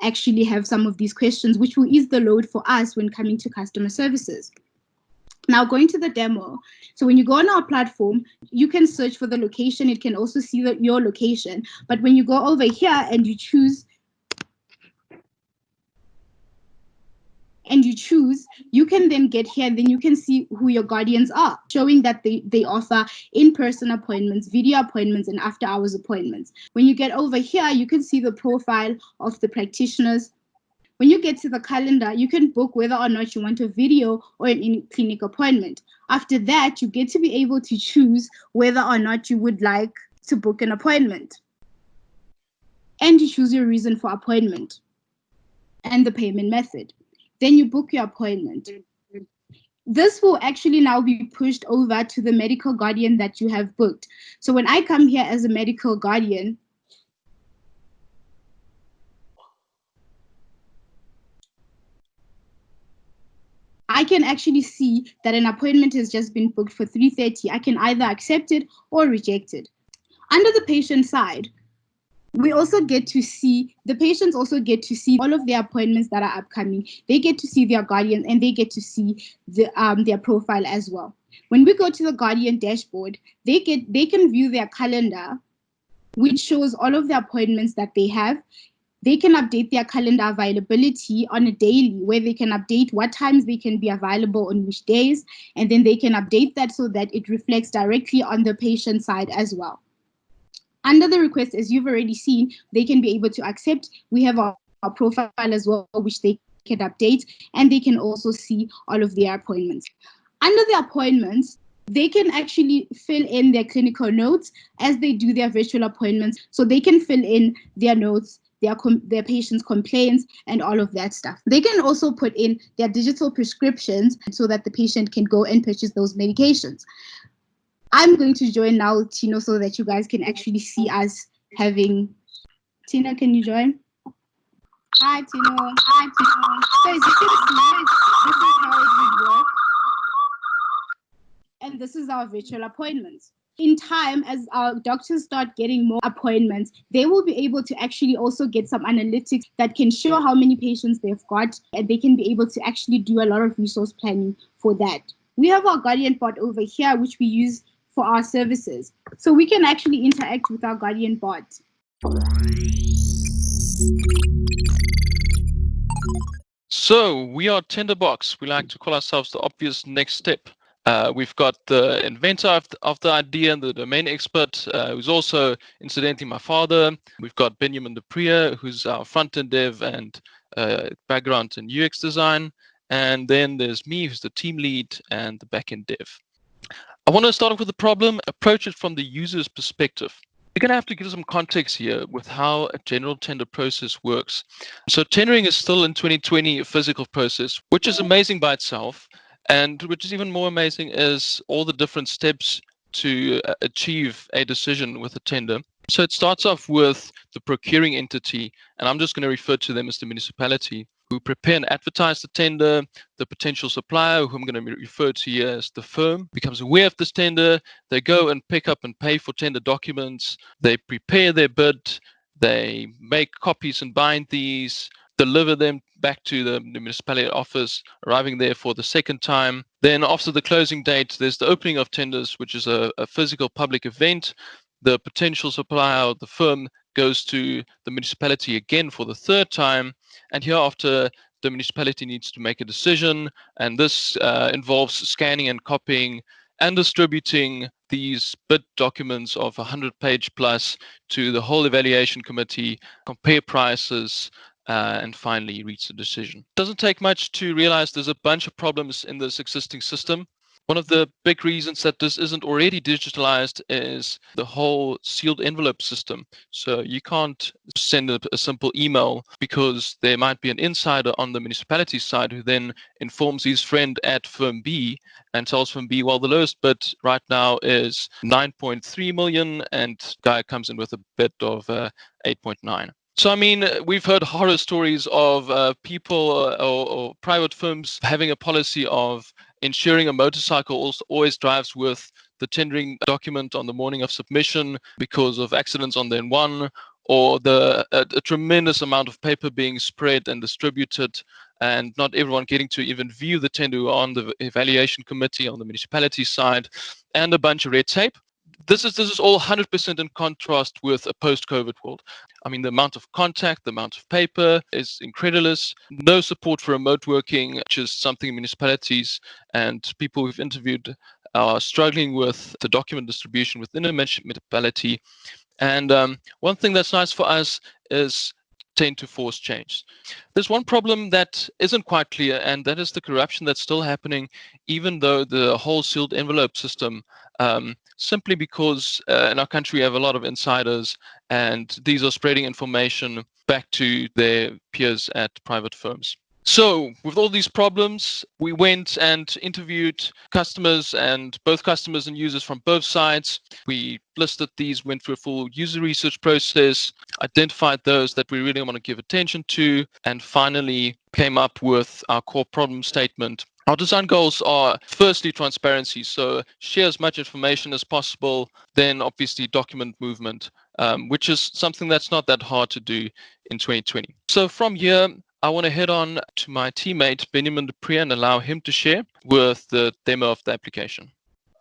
actually have some of these questions, which will ease the load for us when coming to customer services. Now going to the demo. So when you go on our platform, you can search for the location. It can also see your location. But when you go over here and you choose, you can then get here, then you can see who your guardians are, showing that they offer in-person appointments, video appointments, and after-hours appointments. When you get over here, you can see the profile of the practitioners. When you get to the calendar, you can book whether or not you want a video or an in-clinic appointment. After that, you get to be able to choose whether or not you would like to book an appointment. And you choose your reason for appointment and the payment method. Then you book your appointment. This will actually now be pushed over to the medical guardian that you have booked. So when I come here as a medical guardian, I can actually see that an appointment has just been booked for 3:30. I can either accept it or reject it. Under the patient side, we also get to see, the patients also get to see all of their appointments that are upcoming. They get to see their guardians and they get to see their profile as well. When we go to the guardian dashboard, they can view their calendar, which shows all of the appointments that they have. They can update their calendar availability on a daily, where they can update what times they can be available on which days, and then they can update that so that it reflects directly on the patient side as well. Under the request, as you've already seen, they can be able to accept. We have our profile as well, which they can update, and they can also see all of their appointments. Under the appointments, they can actually fill in their clinical notes as they do their virtual appointments. So they can fill in their notes, their patient's complaints, and all of that stuff. They can also put in their digital prescriptions so that the patient can go and purchase those medications. I'm going to join now, Tino, so that you guys can actually see us having... Tina, can you join? Hi, Tino. Hi, Tino. So as you can see, this is how it would work. And this is our virtual appointments. In time, as our doctors start getting more appointments, they will be able to actually also get some analytics that can show how many patients they've got, and they can be able to actually do a lot of resource planning for that. We have our Guardian bot over here, which we use for our services. So we can actually interact with our Guardian bot. So we are Tinderbox. We like to call ourselves the obvious next step. We've got the inventor of the idea and the domain expert, who's also incidentally my father. We've got Benjamin de Prier, who's our front-end dev and background in UX design. And then there's me, who's the team lead and the back-end dev. I want to start off with the problem, approach it from the user's perspective. You're going to have to give some context here with how a general tender process works. So tendering is still in 2020 a physical process, which is amazing by itself. And which is even more amazing is all the different steps to achieve a decision with a tender. So it starts off with the procuring entity, and I'm just going to refer to them as the municipality, who prepare and advertise the tender. The potential supplier, who I'm going to refer to here as the firm, becomes aware of this tender. They go and pick up and pay for tender documents. They prepare their bid. They make copies and bind these, deliver them back to the municipality office, arriving there for the second time. Then after the closing date, there's the opening of tenders, which is a physical public event. The potential supplier or the firm goes to the municipality again for the third time. And hereafter, the municipality needs to make a decision. And this involves scanning and copying and distributing these bid documents of 100-page plus to the whole evaluation committee, compare prices, and finally reach the decision. It doesn't take much to realize there's a bunch of problems in this existing system. One of the big reasons that this isn't already digitalized is the whole sealed envelope system. So you can't send a simple email because there might be an insider on the municipality side who then informs his friend at firm B and tells firm B, well, the lowest bid right now is 9.3 million, and guy comes in with a bid of 8.9. So, I mean, we've heard horror stories of people or private firms having a policy of ensuring a motorcycle always drives with the tendering document on the morning of submission because of accidents on the N1, or a tremendous amount of paper being spread and distributed, and not everyone getting to even view the tender on the evaluation committee on the municipality side, and a bunch of red tape. This is all 100% in contrast with a post-COVID world. I mean, the amount of contact, the amount of paper is incredulous. No support for remote working, which is something municipalities and people we've interviewed are struggling with, the document distribution within a municipality. And one thing that's nice for us is tend to force change. There's one problem that isn't quite clear, and that is the corruption that's still happening, even though the whole sealed envelope system, simply because in our country we have a lot of insiders, and these are spreading information back to their peers at private firms. So with all these problems, we went and interviewed customers, and both customers and users from both sides. We listed these, went through a full user research process, identified those that we really want to give attention to, and finally came up with our core problem statement. Our design goals are firstly transparency, so share as much information as possible, then obviously document movement, which is something that's not that hard to do in 2020. So from here, I want to head on to my teammate Benjamin Dupree and allow him to share with the demo of the application.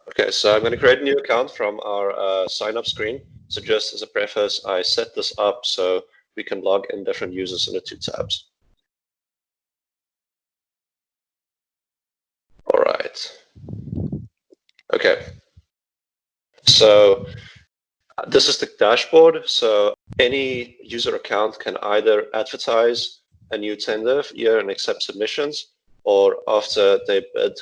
Okay, so I'm going to create a new account from our sign up screen. So just as a preface, I set this up so we can log in different users in the 2 tabs. All right. Okay. So this is the dashboard. So any user account can either advertise a new tender here and accept submissions, or after they bid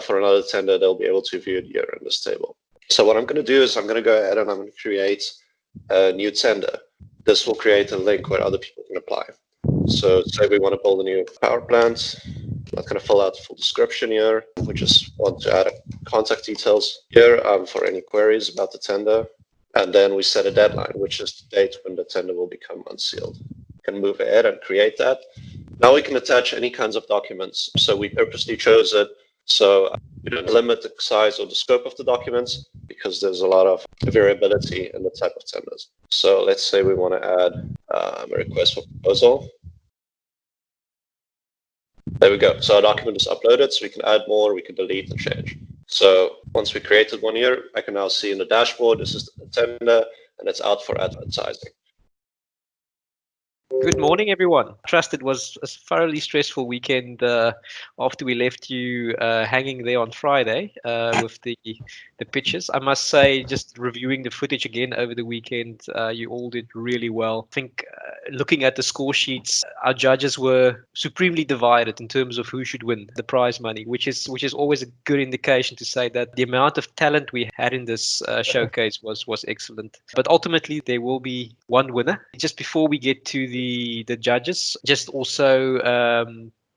for another tender, they'll be able to view it here in this table. So what I'm going to do is I'm going to go ahead and I'm going to create a new tender. This will create a link where other people can apply. So say we want to build a new power plant. I'm not going to fill out the full description here. We just want to add contact details here for any queries about the tender. And then we set a deadline, which is the date when the tender will become unsealed. We can move ahead and create that. Now we can attach any kinds of documents. So we purposely chose it so we don't limit the size or the scope of the documents because there's a lot of variability in the type of tenders. So let's say we want to add a request for proposal. There we go. So our document is uploaded, so we can add more, we can delete and change. So once we created one here, I can now see in the dashboard, this is the tender and it's out for advertising. Good morning, everyone. Trust it was a thoroughly stressful weekend after we left you hanging there on Friday with the pitches. I must say, just reviewing the footage again over the weekend, you all did really well. I think looking at the score sheets, our judges were supremely divided in terms of who should win the prize money, which is always a good indication to say that the amount of talent we had in this showcase was excellent. But ultimately, there will be one winner. Just before we get to the judges, just also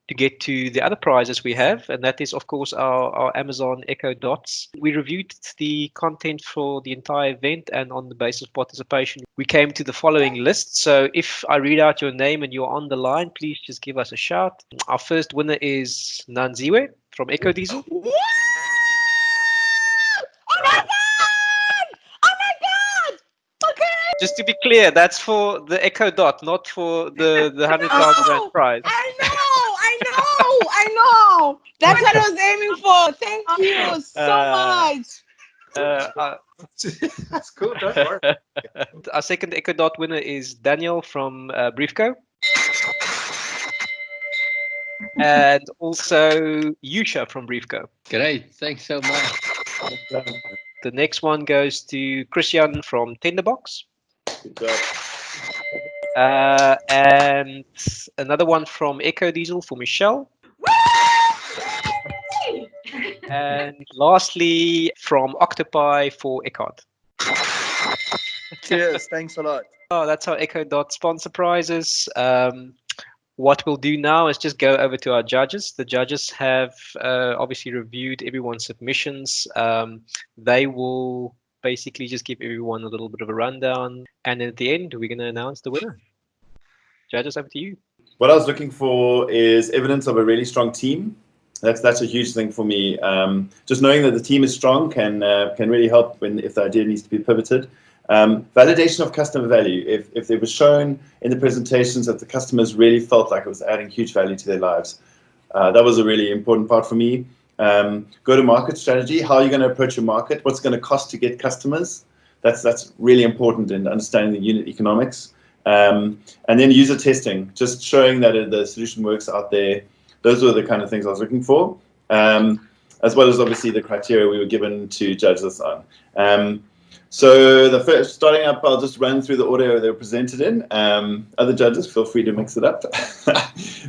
to get to the other prizes we have, and that is of course our Amazon Echo Dots. We reviewed the content for the entire event, and on the basis of participation we came to the following list. So if I read out your name and you're on the line, please just give us a shout. Our first winner is Nanziwe from Ecodiesel. Just to be clear, that's for the Echo Dot, not for the 100,000 rand prize. I know. That's what I was aiming for. Thank you so much. That's cool. Don't worry. Our second Echo Dot winner is Daniel from Briefco. And also Yusha from Briefco. Great, thanks so much. The next one goes to Christian from Tinderbox. And another one from Ecodiesel for Michelle. And lastly, from Octopi for Ecod. Cheers, thanks a lot. Oh, that's our Echo Dot sponsor prizes. What we'll do now is just go over to our judges. The judges have obviously reviewed everyone's submissions. They will basically just give everyone a little bit of a rundown. And at the end, we're going to announce the winner. Judges, over to you. What I was looking for is evidence of a really strong team. That's a huge thing for me. Just knowing that the team is strong can really help if the idea needs to be pivoted. Validation of customer value. If it was shown in the presentations that the customers really felt like it was adding huge value to their lives, that was a really important part for me. Go-to-market strategy. How are you going to approach your market? What's going to cost to get customers? That's really important in understanding the unit economics. And then user testing, just showing that the solution works out there. Those were the kind of things I was looking for, as well as obviously the criteria we were given to judge this on. So the first, starting up, I'll just run through the order they were presented in. Other judges, feel free to mix it up.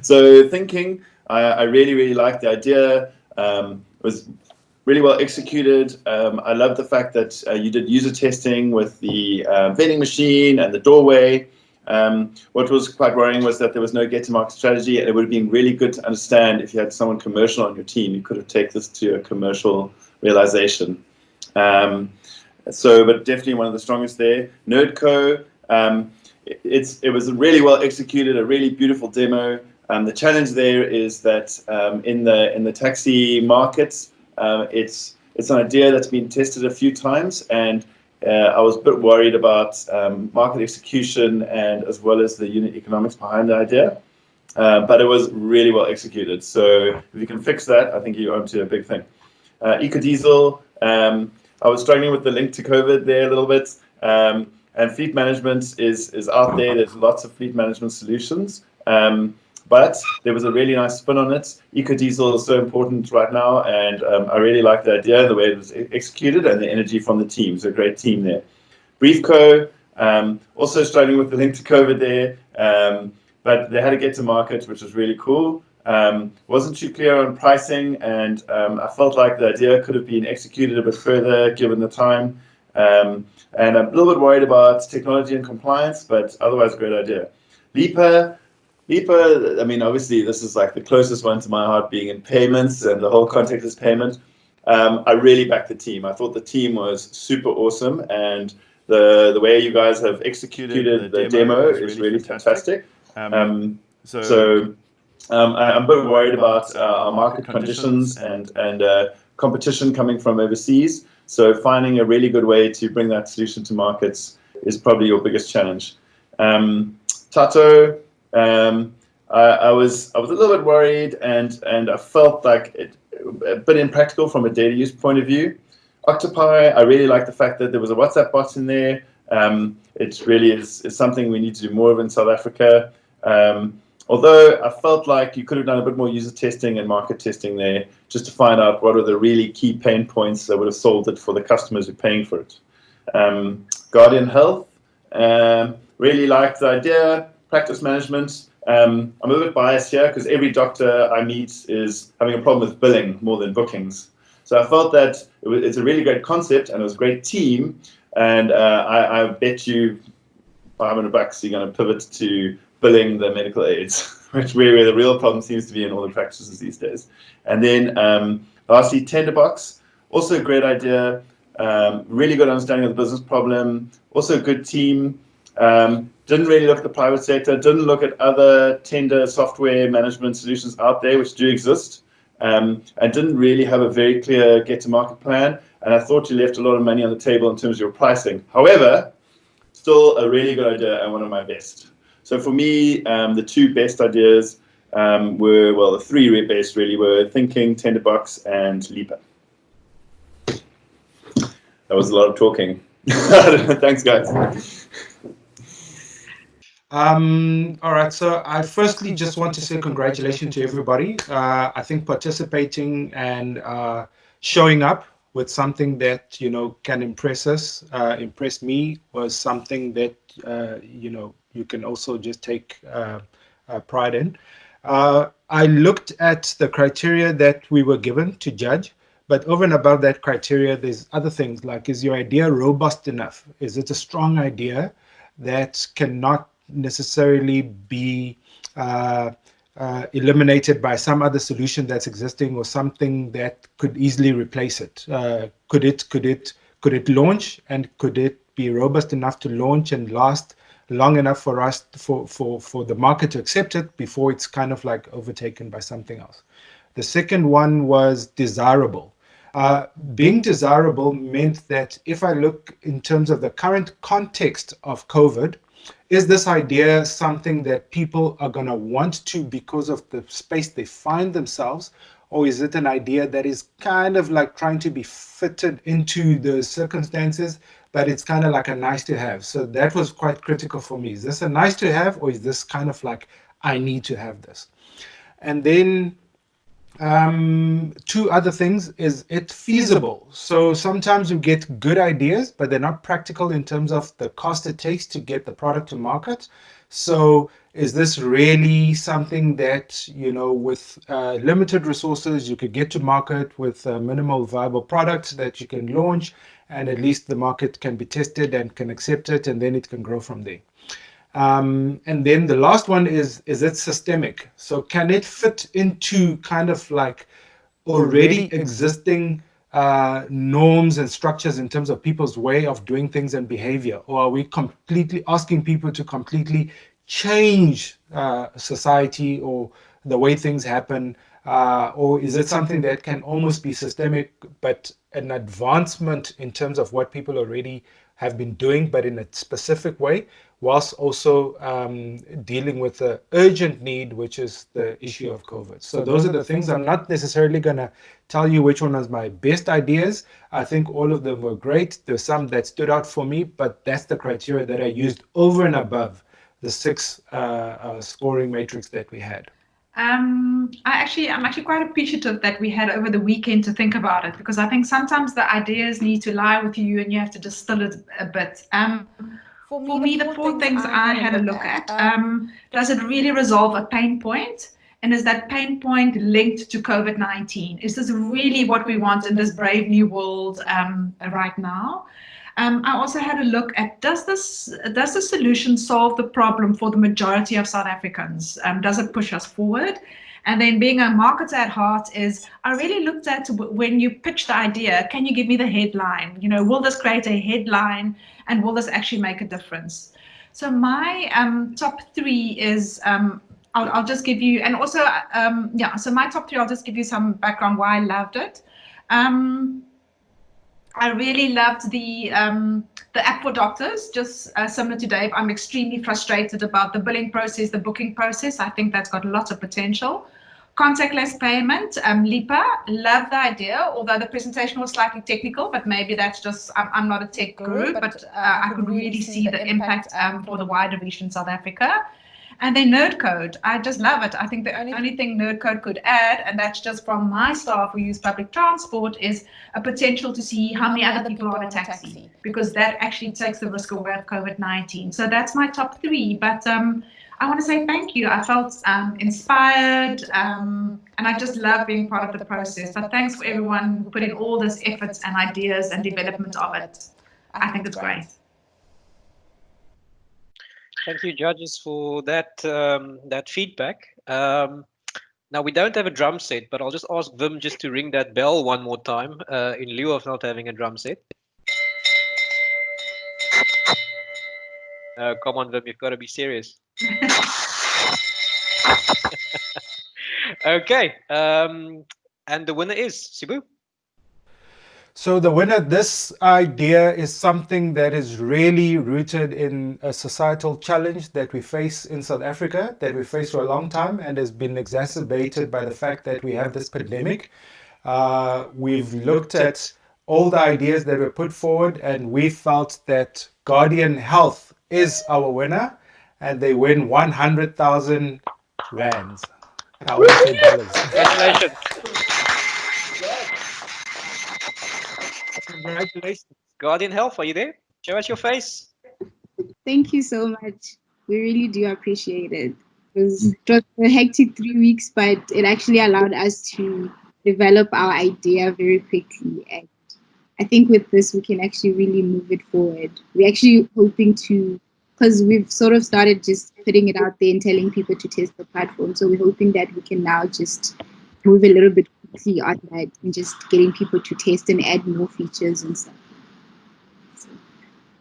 So thinking, I really liked the idea. It was really well executed. I love the fact that you did user testing with the vending machine and the doorway. What was quite worrying was that there was no get-to-market strategy, and it would have been really good to understand if you had someone commercial on your team, you could have taken this to a commercial realization. But definitely one of the strongest there. Nerdco, it was really well executed, a really beautiful demo. The challenge there is that in the taxi markets, it's an idea that's been tested a few times, and I was a bit worried about market execution and as well as the unit economics behind the idea. But it was really well executed. So if you can fix that, I think you're onto a big thing. Ecodiesel, I was struggling with the link to COVID there a little bit. And fleet management is out there. There's lots of fleet management solutions. But there was a really nice spin on it. Ecodiesel is so important right now, and I really like the idea, the way it was executed, and the energy from the team. So a great team there. Briefco, also struggling with the link to COVID there, but they had to get to market, which was really cool. Wasn't too clear on pricing, and I felt like the idea could have been executed a bit further given the time. And I'm a little bit worried about technology and compliance, but otherwise, a great idea. Lieber, I mean, obviously, this is like the closest one to my heart, being in payments and the whole contactless payment. I really backed the team. I thought the team was super awesome, and the way you guys have executed the demo is really fantastic. So I'm a bit worried about our market conditions and competition coming from overseas. So finding a really good way to bring that solution to markets is probably your biggest challenge. Tato, I was a little bit worried, and I felt like it a bit impractical from a data use point of view. Octopi, I really like the fact that there was a WhatsApp bot in there. It really is something we need to do more of in South Africa. Although I felt like you could have done a bit more user testing and market testing there, just to find out what are the really key pain points that would have solved it for the customers who are paying for it. Guardian Health, really liked the idea. Practice management, I'm a little bit biased here because every doctor I meet is having a problem with billing more than bookings. So I felt that it's a really great concept, and it was a great team, and I bet you $500 you're going to pivot to billing the medical aids, which where the real problem seems to be in all the practices these days. And then lastly, Tinderbox, also a great idea, really good understanding of the business problem, also a good team. Didn't really look at the private sector, didn't look at other tender software management solutions out there which do exist, and didn't really have a very clear get-to-market plan. And I thought you left a lot of money on the table in terms of your pricing. However, still a really good idea and one of my best. So for me, the two best ideas were, well, the three best really were Thinking, Tinderbox, and Lieber. That was a lot of talking. Thanks, guys. All right, so I firstly just want to say congratulations to everybody. I think participating and showing up with something that, you know, can impress us, impress me, was something that, you know, you can also just take pride in. I looked at the criteria that we were given to judge, but over and above that criteria, there's other things like, is your idea robust enough? Is it a strong idea that cannot necessarily be eliminated by some other solution that's existing, or something that could easily replace it? Could it launch, and could it be robust enough to launch and last long enough for us for the market to accept it before it's kind of like overtaken by something else? The second one was desirable. Being desirable meant that if I look in terms of the current context of COVID, is this idea something that people are going to want to because of the space they find themselves, or is it an idea that is kind of like trying to be fitted into the circumstances, but it's kind of like a nice to have? So that was quite critical for me. Is this a nice to have, or is this kind of like, I need to have this? And then two other things, is it feasible? So sometimes you get good ideas, but they're not practical in terms of the cost it takes to get the product to market. So is this really something that, you know, with limited resources, you could get to market with a minimal viable product that you can launch, and at least the market can be tested and can accept it, and then it can grow from there. And then the last one is it systemic? So can it fit into kind of like already existing norms and structures in terms of people's way of doing things and behavior? Or are we completely asking people to completely change society or the way things happen? Or is it something that can almost be systemic, but an advancement in terms of what people already have been doing, but in a specific way, whilst also dealing with the urgent need, which is the issue of COVID? So those are the things. I'm not necessarily going to tell you which one was my best ideas. I think all of them were great. There's some that stood out for me, but that's the criteria that I used over and above the 6 scoring matrix that we had. I'm actually quite appreciative that we had over the weekend to think about it, because I think sometimes the ideas need to lie with you and you have to distill it a bit. For me, the 4 things I had a look at, does it really resolve a pain point? And is that pain point linked to COVID-19? Is this really what we want in this brave new world right now? I also had a look at, does the solution solve the problem for the majority of South Africans? Does it push us forward? And then, being a marketer at heart, I really looked at, when you pitch the idea, can you give me the headline? Will this create a headline, and will this actually make a difference? So my top 3 is, I'll just give you, and also, so my top 3, I'll just give you some background why I loved it. I really loved the app for doctors, just similar to Dave. I'm extremely frustrated about the billing process, the booking process. I think that's got lots of potential. Contactless payment, Lieber, love the idea, although the presentation was slightly technical, but maybe that's just, I'm not a tech guru, but I could really see the impact for the wider reach in South Africa. And then nerd code, I just love it. I think the only thing nerd code could add, and that's just from my staff who use public transport, is a potential to see how many other people are on a taxi, because that actually takes the risk away of COVID-19. So that's my top 3. But I want to say thank you. I felt inspired, and I just love being part of the process. But thanks for everyone who put in all this efforts and ideas and development of it. I think it's great. Thank you, judges, for that that feedback. Now, we don't have a drum set, but I'll just ask Vim just to ring that bell one more time in lieu of not having a drum set. Come on, Vim, you've got to be serious. Okay, and the winner is Sibu. So the winner, this idea is something that is really rooted in a societal challenge that we face in South Africa, that we face for a long time, and has been exacerbated by the fact that we have this pandemic. We've looked at all the ideas that were put forward, and we felt that Guardian Health is our winner, and they win 100,000 rands. I would say dollars. Congratulations. Congratulations. Guardian Health, are you there? Show us your face. Thank you so much. We really do appreciate it. It was a hectic 3 weeks, but it actually allowed us to develop our idea very quickly. And I think with this, we can actually really move it forward. We're actually hoping to, because we've sort of started just putting it out there and telling people to test the platform. So we're hoping that we can now just move a little bit quickly on that and just getting people to test and add more features and stuff.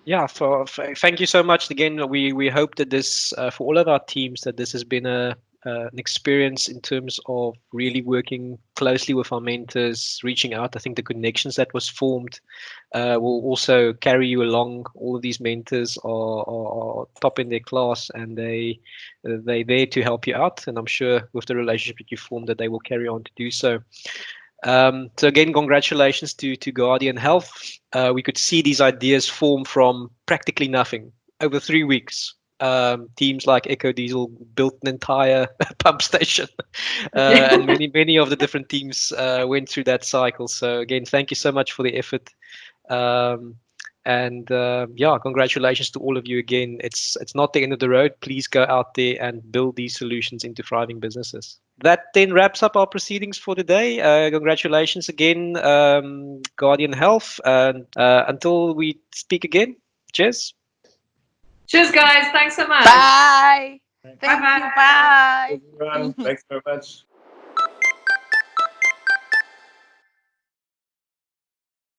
Yeah, thank you so much. Again, we hope that this, for all of our teams, that this has been an experience in terms of really working closely with our mentors, reaching out. I think the connections that was formed will also carry you along. All of these mentors are top in their class, and they're there to help you out. And I'm sure with the relationship that you formed, that they will carry on to do so. So again, congratulations to Guardian Health. We could see these ideas form from practically nothing over 3 weeks. Teams like Ecodiesel built an entire pump station, and many of the different teams went through that cycle. So again, thank you so much for the effort. Yeah, congratulations to all of you again. It's not the end of the road. Please go out there and build these solutions into thriving businesses. That then wraps up our proceedings for today. Congratulations again, Guardian Health. And until we speak again, cheers. Cheers, guys. Thanks so much. Bye. Thank Bye-bye. you. Bye. Thanks very much.